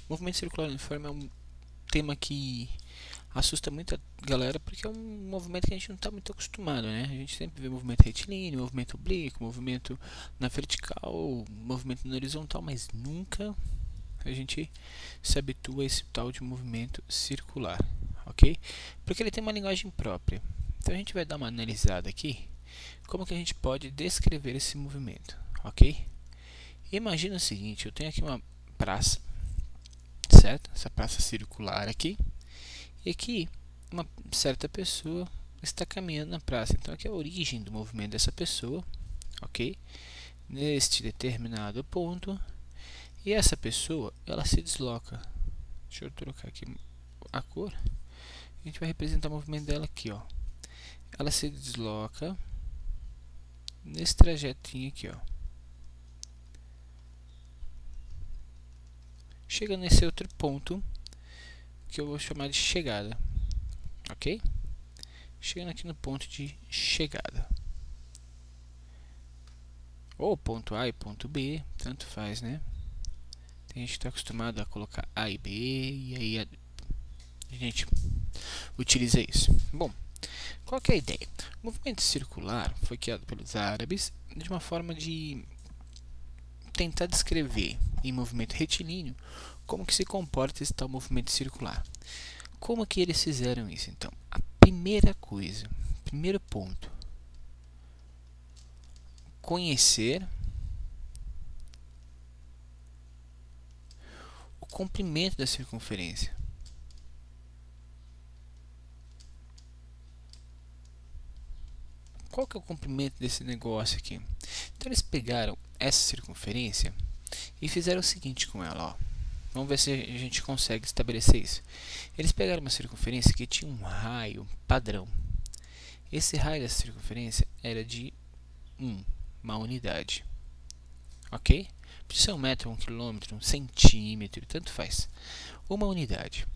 Movimento circular uniforme é um tema que assusta muita galera porque é um movimento que a gente não está muito acostumado, né? A gente sempre vê movimento retilíneo, movimento oblíquo, movimento na vertical, movimento na horizontal, mas nunca a gente se habitua a esse tal de movimento circular, ok? Porque ele tem uma linguagem própria. Então a gente vai dar uma analisada aqui, como que a gente pode descrever esse movimento, ok? Imagina o seguinte, eu tenho aqui uma praça, certo? Essa praça circular aqui, e aqui uma certa pessoa está caminhando na praça. Então aqui é a origem do movimento dessa pessoa, ok? Neste determinado ponto, e essa pessoa, ela se desloca. Deixa eu trocar aqui a cor. A gente vai representar o movimento dela aqui, ó. Ela se desloca nesse trajetinho aqui, ó. Chega nesse outro ponto que eu vou chamar de chegada, ok? Chegando aqui no ponto de chegada, ou ponto A e ponto B, tanto faz, né? Tem gente que está acostumado a colocar A e B, e aí a gente utiliza isso. Bom, qual que é a ideia? O movimento circular foi criado pelos árabes de uma forma de tentar descrever em movimento retilíneo como que se comporta esse tal movimento circular. Como que eles fizeram isso, então? A primeira coisa, primeiro ponto, conhecer o comprimento da circunferência. Qual que é o comprimento desse negócio aqui? Então eles pegaram essa circunferência e fizeram o seguinte com ela, ó. Vamos ver se a gente consegue estabelecer isso. Eles pegaram uma circunferência que tinha um raio padrão. Esse raio dessa circunferência era de uma unidade, ok? Pode ser um metro, um quilômetro, um centímetro, tanto faz. Uma unidade.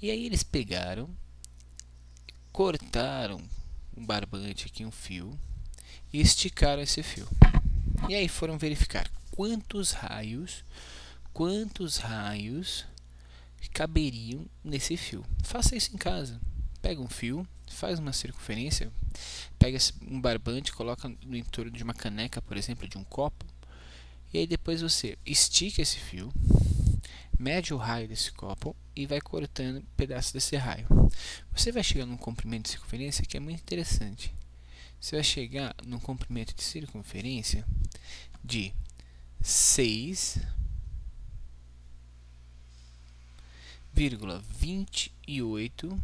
E aí eles pegaram, cortaram um barbante aqui, um fio, e esticaram esse fio. E aí foram verificar quantos raios caberiam nesse fio. Faça isso em casa. Pega um fio, faz uma circunferência, pega um barbante, coloca no entorno de uma caneca, por exemplo, de um copo, e aí depois você estica esse fio, mede o raio desse copo e vai cortando pedaços desse raio. Você vai chegar num comprimento de circunferência que é muito interessante. Você vai chegar num comprimento de circunferência de 6,28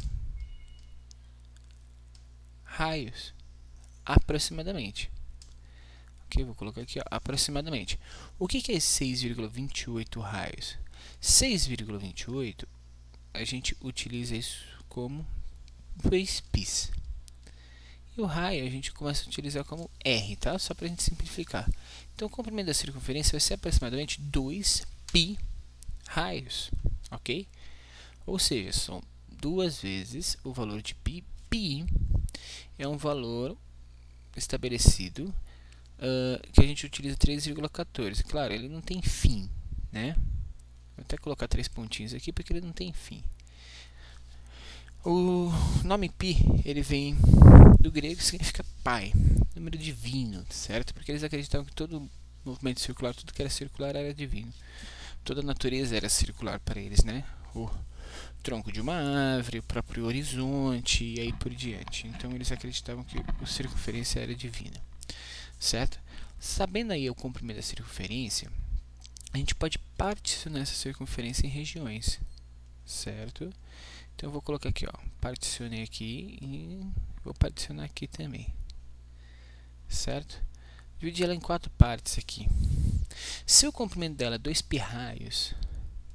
raios, aproximadamente. Ok, vou colocar aqui, ó, aproximadamente. O que é 6,28 raios? 6,28, a gente utiliza isso como 2 πs. E o raio a gente começa a utilizar como R, tá? Só para a gente simplificar. Então o comprimento da circunferência vai ser aproximadamente 2 π raios, ok? Ou seja, são 2 vezes o valor de π. Π é um valor estabelecido que a gente utiliza 3,14. Claro, ele não tem fim, né? Vou até colocar 3 pontinhos aqui porque ele não tem fim. O nome π, ele vem do grego, que significa pai, número divino, certo? Porque eles acreditavam que todo movimento circular, tudo que era circular era divino. Toda a natureza era circular para eles, né? O tronco de uma árvore, o próprio horizonte e aí por diante. Então eles acreditavam que a circunferência era divina, certo? Sabendo aí o comprimento da circunferência, a gente pode particionar essa circunferência em regiões, certo? Então eu vou colocar aqui, ó, particionei aqui e vou particionar aqui também, certo? Dividi ela em 4 partes aqui. Se o comprimento dela é 2 π raios,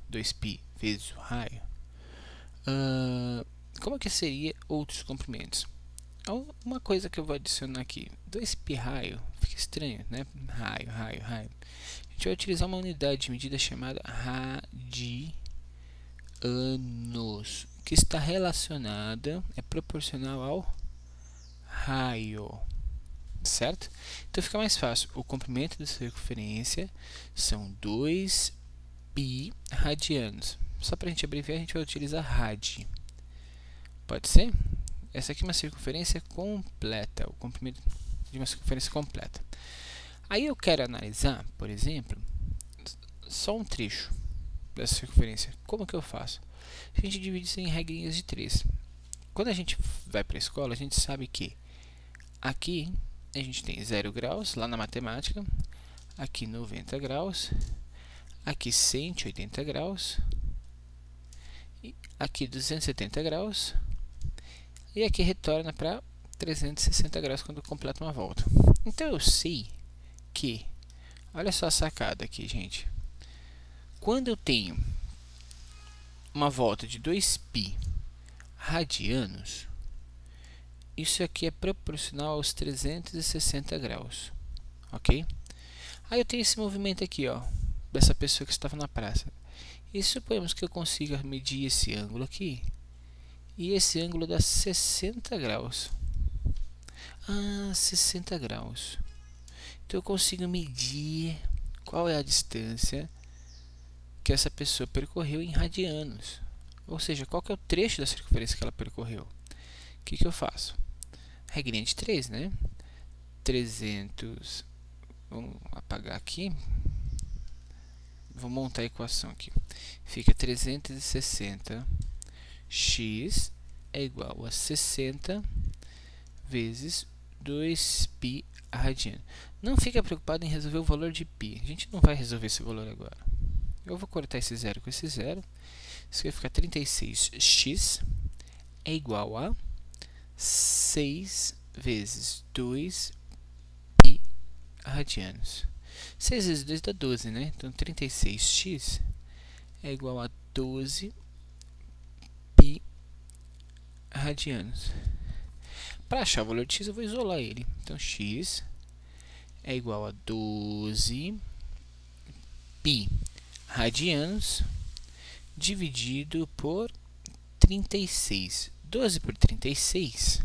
2 π vezes o raio, como que seria outros comprimentos? Uma coisa que eu vou adicionar aqui, 2 π raio, fica estranho, né? Raio. A gente vai utilizar uma unidade de medida chamada radianos, que está relacionada, é proporcional ao raio, certo? Então fica mais fácil. O comprimento da circunferência são 2 pi radianos. Só para a gente abreviar, a gente vai utilizar rad. Pode ser? Essa aqui é uma circunferência completa, o comprimento de uma circunferência completa. Aí eu quero analisar, por exemplo, só um trecho dessa circunferência. Como que eu faço? A gente divide isso em regrinhas de 3. Quando a gente vai para a escola, a gente sabe que aqui a gente tem 0 graus, lá na matemática, aqui 90 graus, aqui 180 graus, e aqui 270 graus, e aqui retorna para 360 graus quando completa uma volta. Então eu sei que, olha só a sacada aqui, gente. Quando eu tenho uma volta de 2π radianos, isso aqui é proporcional aos 360 graus, ok? Aí eu tenho esse movimento aqui, ó, dessa pessoa que estava na praça. E suponhamos que eu consiga medir esse ângulo aqui, e esse ângulo dá 60 graus. 60 graus. Então eu consigo medir qual é a distância que essa pessoa percorreu em radianos. Ou seja, qual que é o trecho da circunferência que ela percorreu. O que eu faço? Regrinha de 3, né? 300... Vamos apagar aqui. Vou montar a equação aqui. Fica 360 x é igual a 60 vezes 2π radiano. Não fica preocupado em resolver o valor de π. A gente não vai resolver esse valor agora. Eu vou cortar esse zero com esse zero. Isso vai ficar 36x é igual a 6 vezes 2π radianos. 6 vezes 2 dá 12, né? Então 36x é igual a 12π radianos. Para achar o valor de x, eu vou isolar ele. Então x é igual a 12π radianos dividido por 36. 12 por 36,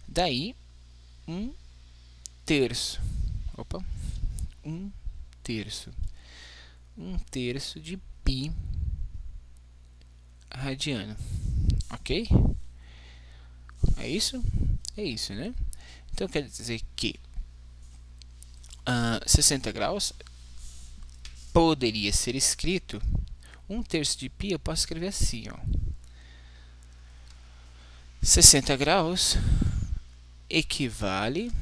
daí 1/3. Opa, 1/3. 1/3 de π radiano. Ok? É isso? É isso, né? Então quer dizer que 60 graus poderia ser escrito 1/3 de π, eu posso escrever assim, ó. 60 graus equivale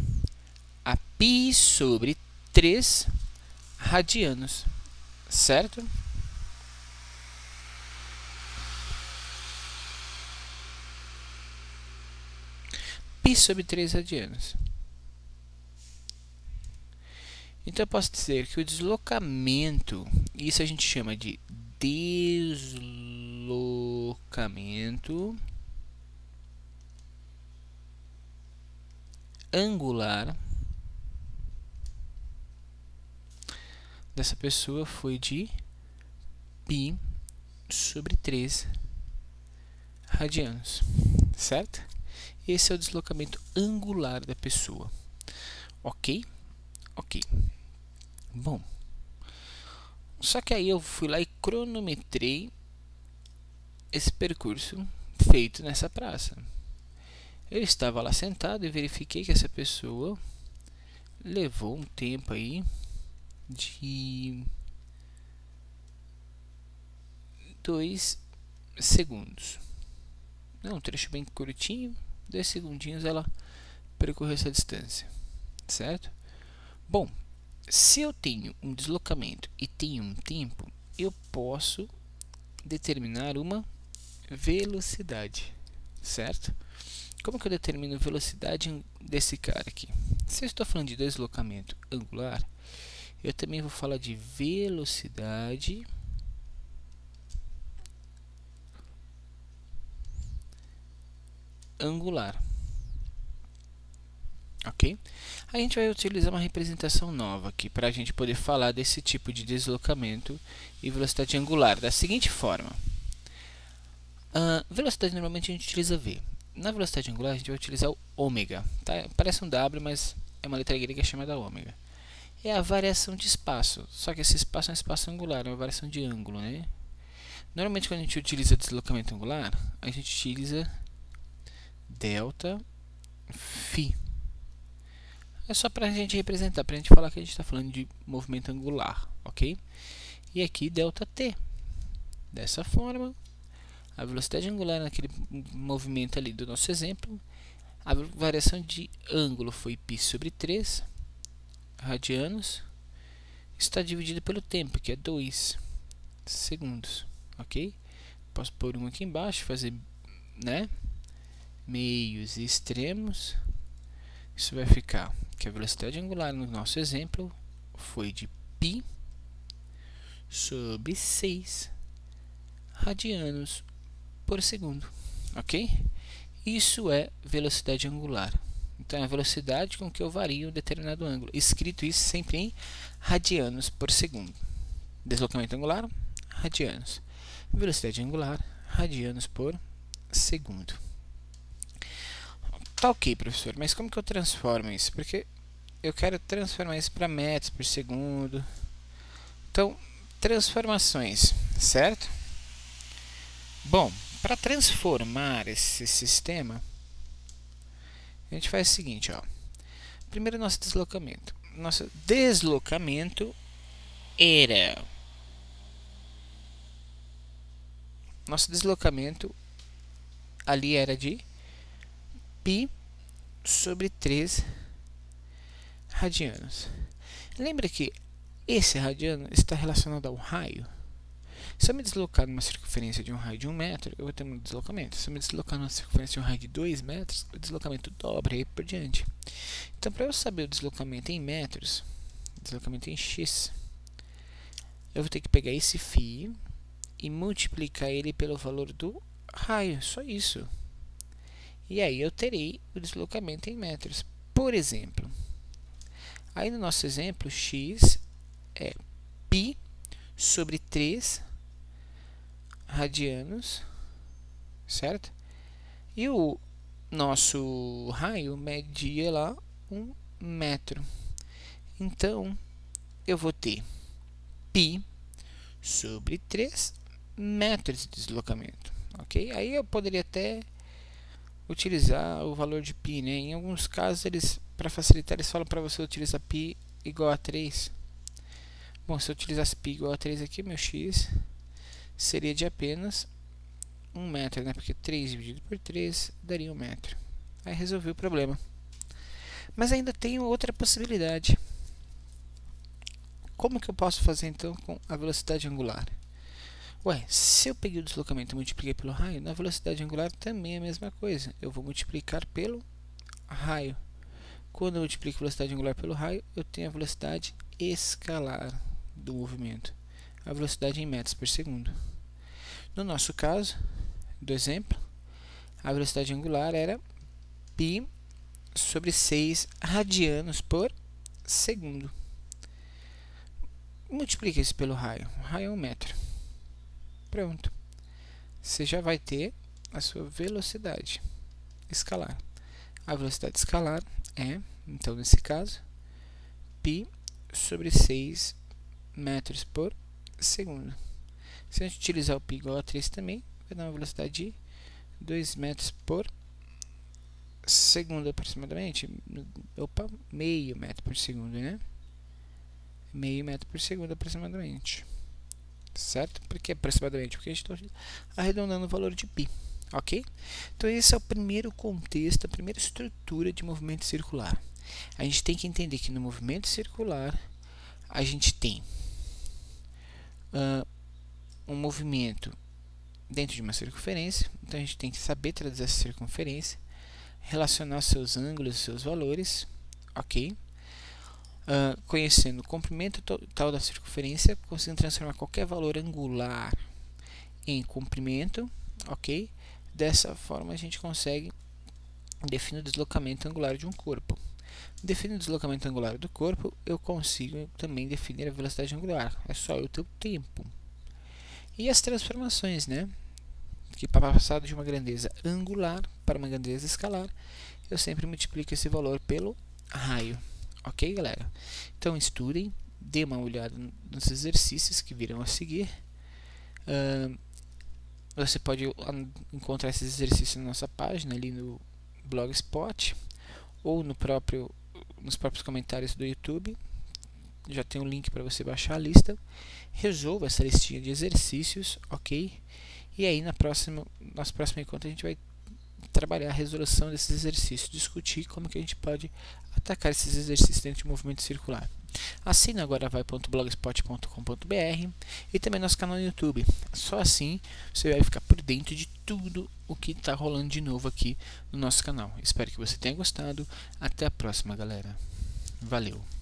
a π sobre 3 radianos, certo? Π sobre 3 radianos. Então eu posso dizer que o deslocamento, isso a gente chama de deslocamento angular dessa pessoa foi de π sobre 3 radianos, certo? Esse é o deslocamento angular da pessoa, ok? Ok. Bom, só que aí eu fui lá e cronometrei esse percurso feito nessa praça. Eu estava lá sentado e verifiquei que essa pessoa levou um tempo aí de 2 segundos. É um trecho bem curtinho, 2 segundinhos ela percorreu essa distância, certo? Bom, se eu tenho um deslocamento e tenho um tempo, eu posso determinar uma velocidade, certo? Como que eu determino a velocidade desse cara aqui? Se eu estou falando de deslocamento angular, eu também vou falar de velocidade angular, ok? A gente vai utilizar uma representação nova aqui para a gente poder falar desse tipo de deslocamento e velocidade angular da seguinte forma. Velocidade normalmente a gente utiliza v. Na velocidade angular a gente vai utilizar o ômega, tá? Parece um W, mas é uma letra grega chamada ômega. é a variação de espaço, só que esse espaço é um espaço angular, é uma variação de ângulo, né? Normalmente quando a gente utiliza deslocamento angular, a gente utiliza delta φ. É só para a gente representar, para a gente falar que a gente está falando de movimento angular, ok? E aqui delta t. Dessa forma, a velocidade angular naquele movimento ali do nosso exemplo, a variação de ângulo foi π sobre 3 radianos, está dividido pelo tempo, que é 2 segundos, ok? Posso pôr um aqui embaixo, fazer, né, meios e extremos. Isso vai ficar que a velocidade angular no nosso exemplo foi de π sobre 6 radianos por segundo, ok? Isso é velocidade angular. Então é a velocidade com que eu vario um determinado ângulo. Escrito isso sempre em radianos por segundo. Deslocamento angular, radianos. Velocidade angular, radianos por segundo. Tá ok, professor, mas como que eu transformo isso? Porque eu quero transformar isso para metros por segundo. Então, transformações, certo? Bom, para transformar esse sistema, a gente faz o seguinte, ó. Primeiro nosso deslocamento. Nosso deslocamento era... Nosso deslocamento ali era de π sobre 3 radianos. Lembra que esse radiano está relacionado ao raio? Se eu me deslocar numa circunferência de um raio de 1 metro, eu vou ter um deslocamento. Se eu me deslocar numa circunferência de um raio de 2 metros, o deslocamento dobra e aí por diante. Então, para eu saber o deslocamento em metros, deslocamento em x, eu vou ter que pegar esse φ e multiplicar ele pelo valor do raio, só isso. E aí eu terei o deslocamento em metros. Por exemplo, aí no nosso exemplo, x é π sobre 3 radianos, certo? E o nosso raio media lá 1 metro. Então, eu vou ter π sobre 3 metros de deslocamento, ok? Aí eu poderia até utilizar o valor de π, né? Em alguns casos, eles, para facilitar, eles falam para você utilizar π igual a 3. Bom, se eu utilizasse π igual a 3 aqui, meu x seria de apenas 1 metro, né? Porque 3 dividido por 3 daria 1 metro. Aí resolvi o problema. Mas ainda tenho outra possibilidade. Como que eu posso fazer então com a velocidade angular? Ué, se eu peguei o deslocamento e multipliquei pelo raio, na velocidade angular também é a mesma coisa. Eu vou multiplicar pelo raio. Quando eu multiplico a velocidade angular pelo raio, eu tenho a velocidade escalar do movimento. A velocidade em metros por segundo. No nosso caso, do exemplo, a velocidade angular era π sobre 6 radianos por segundo. Multiplica isso pelo raio. O raio é 1 metro. Pronto. Você já vai ter a sua velocidade escalar. A velocidade escalar é, então nesse caso, π sobre 6 metros por segundo. Se a gente utilizar o π igual a 3 também, vai dar uma velocidade de 2 metros por segundo aproximadamente. Opa, meio metro por segundo, né? Meio metro por segundo aproximadamente. Certo? Por que aproximadamente? Porque a gente está arredondando o valor de π. Ok? Então esse é o primeiro contexto, a primeira estrutura de movimento circular. A gente tem que entender que no movimento circular a gente tem um movimento dentro de uma circunferência. Então a gente tem que saber traduzir essa circunferência, relacionar seus ângulos e seus valores, ok? Conhecendo o comprimento total da circunferência, conseguindo transformar qualquer valor angular em comprimento, ok? Dessa forma a gente consegue definir o deslocamento angular de um corpo. Definindo o deslocamento angular do corpo, eu consigo também definir a velocidade angular. É só eu ter o tempo. E as transformações, né? Que para passar de uma grandeza angular para uma grandeza escalar, eu sempre multiplico esse valor pelo raio. Ok, galera? Então estudem, dê uma olhada nos exercícios que virão a seguir. Você pode encontrar esses exercícios na nossa página ali no Blogspot ou nos próprios comentários do YouTube. Já tem um link para você baixar a lista. Resolva essa listinha de exercícios, ok? E aí nosso próximo encontro a gente vai trabalhar a resolução desses exercícios, discutir como que a gente pode atacar esses exercícios dentro de movimento circular. Assina agora vai.blogspot.com.br e também nosso canal no YouTube. Só assim você vai ficar por dentro de tudo o que está rolando de novo aqui no nosso canal. Espero que você tenha gostado. Até a próxima, galera. Valeu!